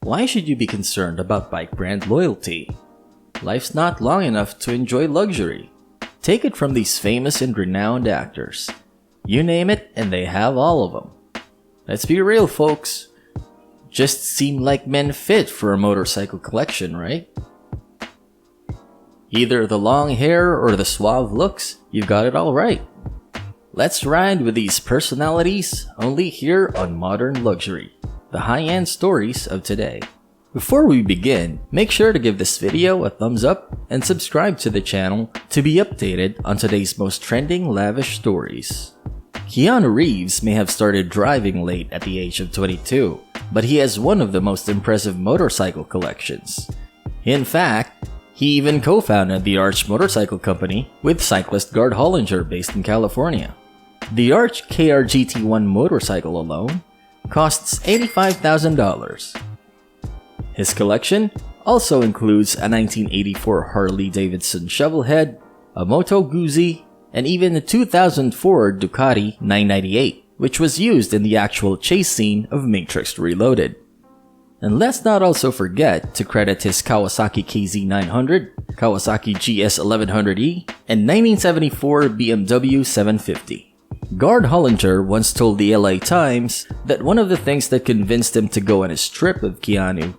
Why should you be concerned about bike brand loyalty? Life's not long enough to enjoy luxury. Take it from these famous and renowned actors. You name it and they have all of them. Let's be real, folks. Just seem like men fit for a motorcycle collection, right? Either the long hair or the suave looks, you've got it all right. Let's ride with these personalities only here on Modern Luxury, the high-end stories of today. Before we begin, make sure to give this video a thumbs up and subscribe to the channel to be updated on today's most trending lavish stories. Keanu Reeves may have started driving late at the age of 22, but he has one of the most impressive motorcycle collections. In fact, he even co-founded the Arch motorcycle company with cyclist Gard Hollinger based in California. The Arch KR-GT1 motorcycle alone costs $85,000. His collection also includes a 1984 Harley-Davidson Shovelhead, a Moto Guzzi, and even a 2004 Ducati 998, which was used in the actual chase scene of Matrix Reloaded. And let's not also forget to credit his Kawasaki KZ900, Kawasaki GS1100E, and 1974 BMW 750. Gard Hollinger once told the LA Times that one of the things that convinced him to go on his trip with Keanu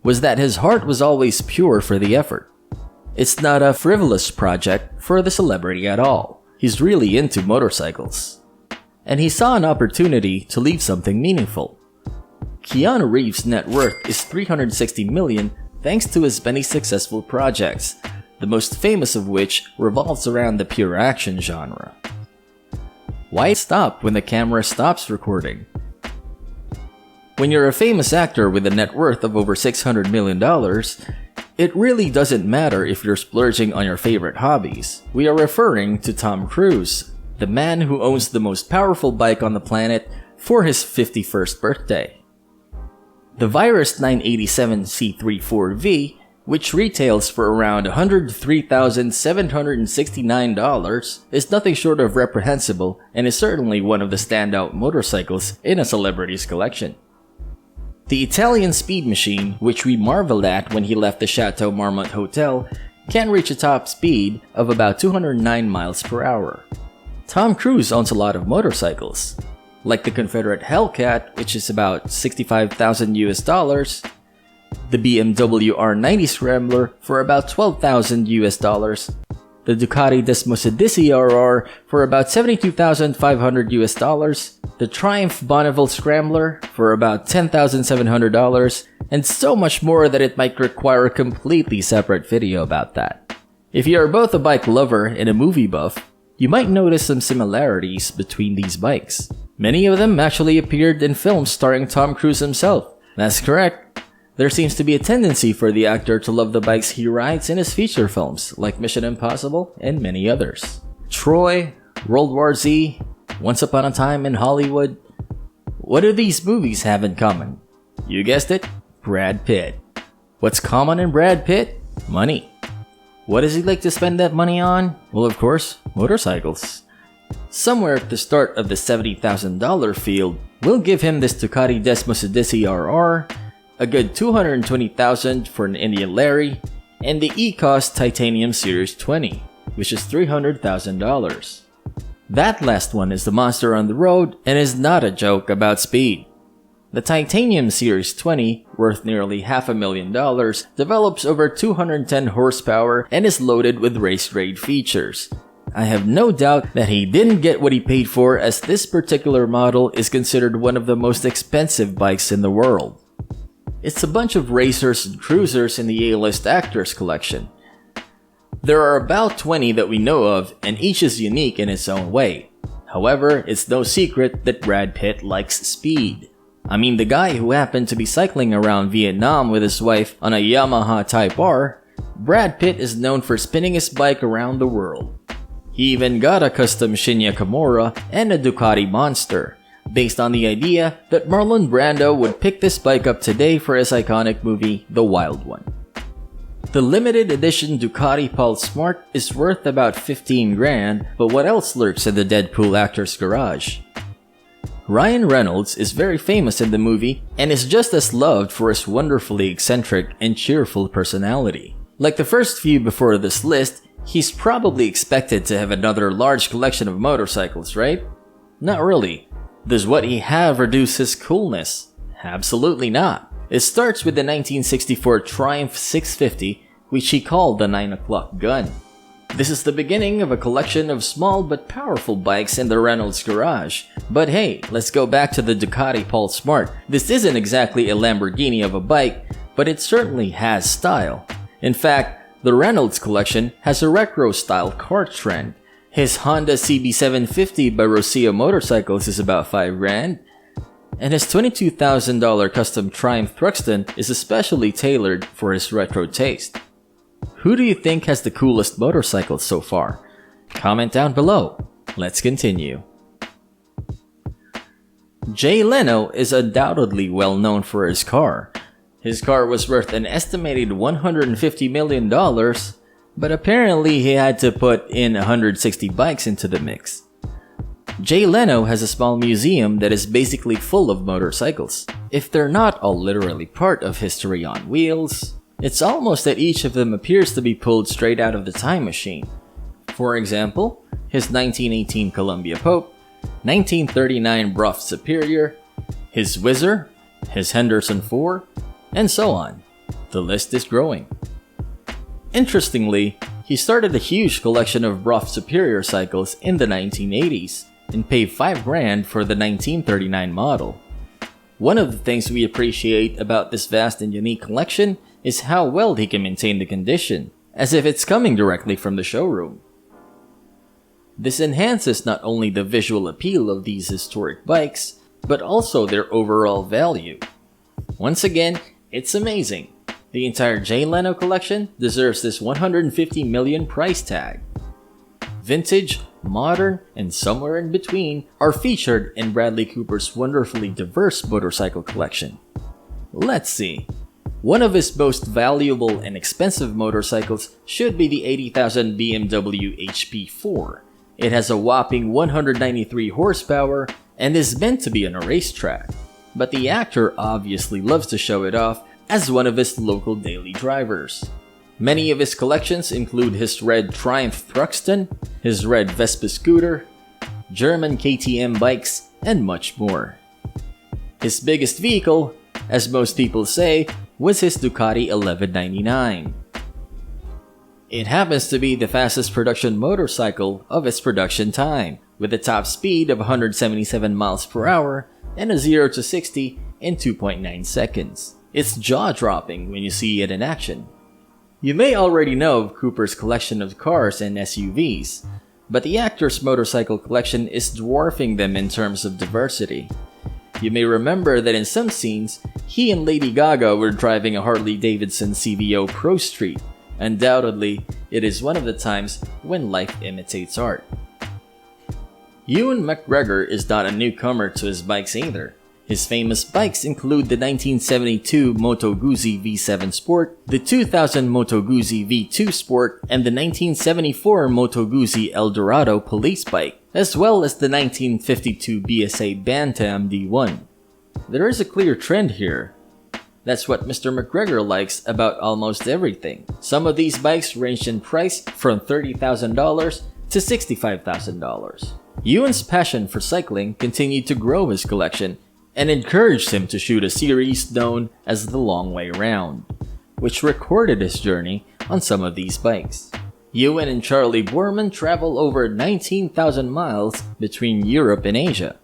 was that his heart was always pure for the effort. It's not a frivolous project for the celebrity at all. He's really into motorcycles. And he saw an opportunity to leave something meaningful. Keanu Reeves' net worth is $360 million thanks to his many successful projects, the most famous of which revolves around the pure action genre. Why stop when the camera stops recording? When you're a famous actor with a net worth of over $600 million, it really doesn't matter if you're splurging on your favorite hobbies. We are referring to Tom Cruise, the man who owns the most powerful bike on the planet for his 51st birthday. The Virus 987 C34V, which retails for around $103,769, is nothing short of reprehensible and is certainly one of the standout motorcycles in a celebrity's collection. The Italian speed machine, which we marveled at when he left the Chateau Marmont Hotel, can reach a top speed of about 209 miles per hour. Tom Cruise owns a lot of motorcycles, like the Confederate Hellcat, which is about $65,000, the BMW R90 Scrambler for about $12,000, the Ducati Desmosedici RR for about $72,500, the Triumph Bonneville Scrambler for about $10,700, and so much more that it might require a completely separate video about that. If you are both a bike lover and a movie buff, you might notice some similarities between these bikes. Many of them actually appeared in films starring Tom Cruise himself. That's correct. There seems to be a tendency for the actor to love the bikes he rides in his feature films like Mission Impossible and many others. Troy, World War Z, Once Upon a Time in Hollywood. What do these movies have in common? You guessed it, Brad Pitt. What's common in Brad Pitt? Money. What does he like to spend that money on? Well, of course, motorcycles. Somewhere at the start of the $70,000 field, we'll give him this Ducati Desmosedici RR, a good $220,000 for an Indian Larry, and the E-Cost Titanium Series 20, which is $300,000. That last one is the monster on the road and is not a joke about speed. The Titanium Series 20, worth nearly $500,000, develops over 210 horsepower and is loaded with race-grade features. I have no doubt that he didn't get what he paid for, as this particular model is considered one of the most expensive bikes in the world. It's a bunch of racers and cruisers in the A-list actors collection. There are about 20 that we know of, and each is unique in its own way. However, it's no secret that Brad Pitt likes speed. I mean, the guy who happened to be cycling around Vietnam with his wife on a Yamaha Type R, Brad Pitt is known for spinning his bike around the world. He even got a custom Shinya Kimura and a Ducati Monster, based on the idea that Marlon Brando would pick this bike up today for his iconic movie, The Wild One. The limited edition Ducati Pulse Smart is worth about $15,000, but what else lurks in the Deadpool actor's garage? Ryan Reynolds is very famous in the movie and is just as loved for his wonderfully eccentric and cheerful personality. Like the first few before this list, he's probably expected to have another large collection of motorcycles, right? Not really. Does what he have reduce his coolness? Absolutely not. It starts with the 1964 Triumph 650, which he called the 9 o'clock gun. This is the beginning of a collection of small but powerful bikes in the Reynolds garage. But hey, let's go back to the Ducati Pulse Smart. This isn't exactly a Lamborghini of a bike, but it certainly has style. In fact, the Reynolds collection has a retro-style car trend. His Honda CB750 by Rocio Motorcycles is about $5,000, and his $22,000 custom Triumph Thruxton is especially tailored for his retro taste. Who do you think has the coolest motorcycles so far? Comment down below. Let's continue. Jay Leno is undoubtedly well known for his car. His car was worth an estimated $150 million, but apparently he had to put in 160 bikes into the mix. Jay Leno has a small museum that is basically full of motorcycles. If they're not all literally part of history on wheels, it's almost that each of them appears to be pulled straight out of the time machine. For example, his 1918 Columbia Pope, 1939 Brough Superior, his Whizzer, his Henderson 4, and so on. The list is growing. Interestingly, he started a huge collection of Brough Superior cycles in the 1980s and paid $5,000 for the 1939 model. One of the things we appreciate about this vast and unique collection is how well he can maintain the condition, as if it's coming directly from the showroom. This enhances not only the visual appeal of these historic bikes, but also their overall value. Once again, it's amazing. The entire Jay Leno collection deserves this $150 million price tag. Vintage, modern, and somewhere in between are featured in Bradley Cooper's wonderfully diverse motorcycle collection. Let's see. One of his most valuable and expensive motorcycles should be the $80,000 BMW HP4. It has a whopping 193 horsepower and is meant to be on a racetrack. But the actor obviously loves to show it off as one of his local daily drivers. Many of his collections include his red Triumph Thruxton, his red Vespa scooter, German KTM bikes, and much more. His biggest vehicle, as most people say, was his Ducati 1199. It happens to be the fastest production motorcycle of its production time, with a top speed of 177 miles per hour and a 0 to 60 in 2.9 seconds. It's jaw-dropping when you see it in action. You may already know of Cooper's collection of cars and SUVs, but the actor's motorcycle collection is dwarfing them in terms of diversity. You may remember that in some scenes, he and Lady Gaga were driving a Harley-Davidson CVO Pro Street. Undoubtedly, it is one of the times when life imitates art. Ewan McGregor is not a newcomer to his bikes either. His famous bikes include the 1972 Moto Guzzi V7 Sport, the 2000 Moto Guzzi V2 Sport, and the 1974 Moto Guzzi Eldorado police bike, as well as the 1952 BSA Bantam D1. There is a clear trend here. That's what Mr. McGregor likes about almost everything. Some of these bikes range in price from $30,000 to $65,000. Ewan's passion for cycling continued to grow his collection and encouraged him to shoot a series known as The Long Way Round, which recorded his journey on some of these bikes. Ewan and Charlie Boorman travel over 19,000 miles between Europe and Asia.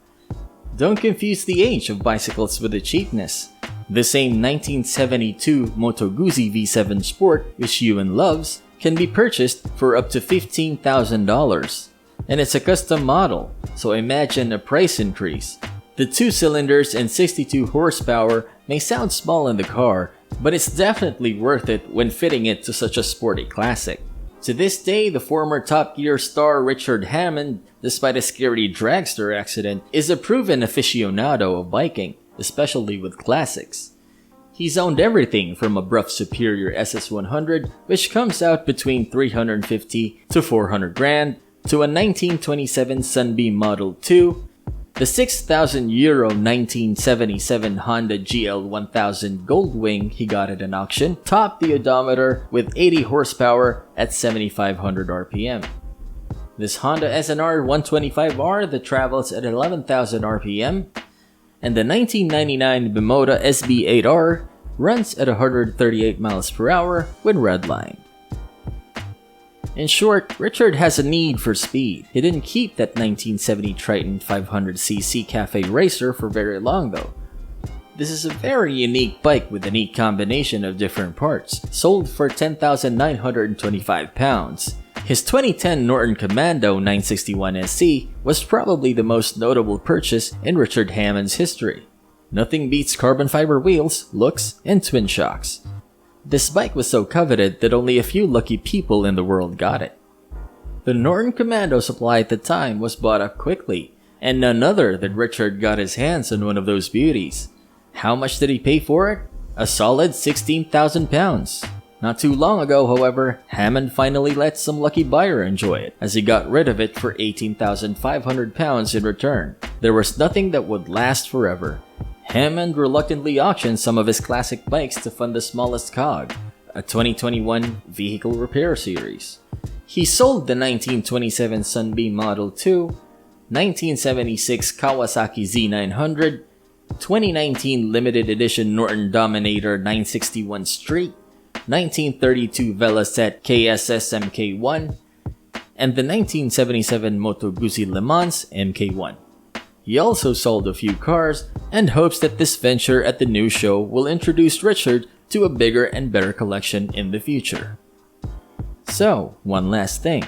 Don't confuse the age of bicycles with the cheapness. The same 1972 Moto Guzzi V7 Sport, which Ewan loves, can be purchased for up to $15,000. And it's a custom model, so imagine a price increase. The 2 cylinders and 62 horsepower may sound small in the car, but it's definitely worth it when fitting it to such a sporty classic. To this day, the former Top Gear star Richard Hammond, despite a scary dragster accident, is a proven aficionado of biking, especially with classics. He's owned everything from a Brough Superior SS100, which comes out between $350 to $400 grand, to a 1927 Sunbeam Model 2, The 6,000 euro 1977 Honda GL1000 Goldwing he got at an auction topped the odometer with 80 horsepower at 7,500 RPM. This Honda SNR 125R that travels at 11,000 RPM, and the 1999 Bimota SB8R runs at 138 miles per hour when redlined. In short, Richard has a need for speed. He didn't keep that 1970 Triton 500cc Cafe Racer for very long though. This is a very unique bike with a neat combination of different parts, sold for £10,925. His 2010 Norton Commando 961SC was probably the most notable purchase in Richard Hammond's history. Nothing beats carbon fiber wheels, looks, and twin shocks. This bike was so coveted that only a few lucky people in the world got it. The Norton Commando supply at the time was bought up quickly, and none other than Richard got his hands on one of those beauties. How much did he pay for it? A solid £16,000. Not too long ago, however, Hammond finally let some lucky buyer enjoy it, as he got rid of it for £18,500 in return. There was nothing that would last forever. Hammond reluctantly auctioned some of his classic bikes to fund the smallest cog, a 2021 vehicle repair series. He sold the 1927 Sunbeam Model 2, 1976 Kawasaki Z900, 2019 limited edition Norton Dominator 961 Street, 1932 Velocette KSS MK1, and the 1977 Moto Guzzi Le Mans MK1. He also sold a few cars and hopes that this venture at the new show will introduce Richard to a bigger and better collection in the future. So, one last thing.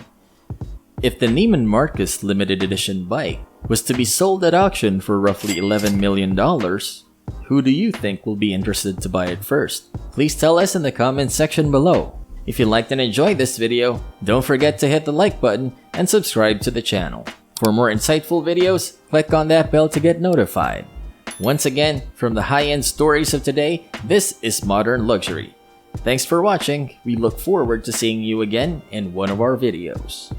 If the Neiman Marcus limited edition bike was to be sold at auction for roughly $11 million, who do you think will be interested to buy it first? Please tell us in the comments section below. If you liked and enjoyed this video, don't forget to hit the like button and subscribe to the channel. For more insightful videos, click on that bell to get notified. Once again, from the high-end stories of today, this is Modern Luxury. Thanks for watching. We look forward to seeing you again in one of our videos.